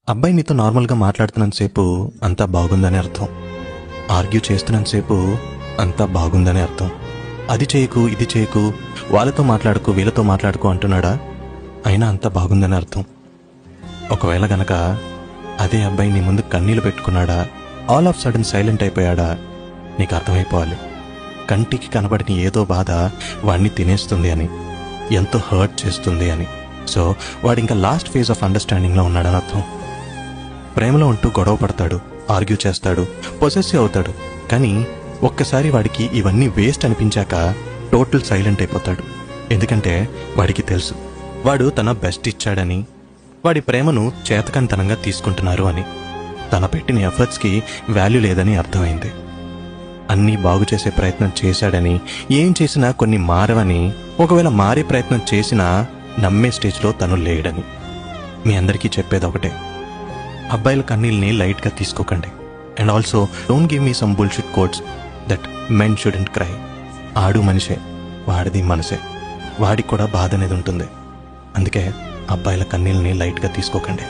అబ్బాయి నీతో నార్మల్గా మాట్లాడుతున్నంతసేపు అంతా బాగుందని అర్థం. ఆర్గ్యూ చేస్తున్నంతసేపు అంతా బాగుందని అర్థం. అది చేయకు, ఇది చేయకు, వాళ్ళతో మాట్లాడుకు, వీళ్ళతో మాట్లాడుకు అంటున్నాడా, అయినా అంతా బాగుందని అర్థం. ఒకవేళ గనక అదే అబ్బాయి నీ ముందు కన్నీళ్ళు పెట్టుకున్నాడా, ఆల్ ఆఫ్ సడన్ సైలెంట్ అయిపోయాడా, నీకు అర్థమైపోవాలి కంటికి కనబడిన ఏదో బాధ వాడిని తినేస్తుంది అని, ఎంతో హర్ట్ చేస్తుంది అని. సో వాడింకా లాస్ట్ ఫేజ్ ఆఫ్ అండర్స్టాండింగ్లో ఉన్నాడని అర్థం. ప్రేమలో ఉంటూ గొడవ పడతాడు, ఆర్గ్యూ చేస్తాడు, పొసెసివ్ అవుతాడు. కానీ ఒక్కసారి వాడికి ఇవన్నీ వేస్ట్ అనిపించాక టోటల్ సైలెంట్ అయిపోతాడు. ఎందుకంటే వాడికి తెలుసు వాడు తన బెస్ట్ ఇచ్చాడని, వాడి ప్రేమను చేతకంతనంగా తీసుకుంటున్నారు అని, తన పెట్టిన ఎఫర్ట్స్కి వాల్యూ లేదని అర్థమైంది. అన్నీ బాగు చేసే ప్రయత్నం చేశాడని, ఏం చేసినా కొన్ని మారవని, ఒకవేళ మారే ప్రయత్నం చేసినా నమ్మే స్టేజ్లో తను లేడని. మీ అందరికీ చెప్పేది ఒకటే, అబ్బాయిల కన్నీళ్ళని లైట్గా తీసుకోకండి. And also don't give me some bullshit quotes that men shouldn't cry. ఆడు మనిషే, వాడిది మనసే, వాడికి కూడా బాధ అనేది ఉంటుంది. అందుకే అబ్బాయిల కన్నీళ్ళని లైట్గా తీసుకోకండి.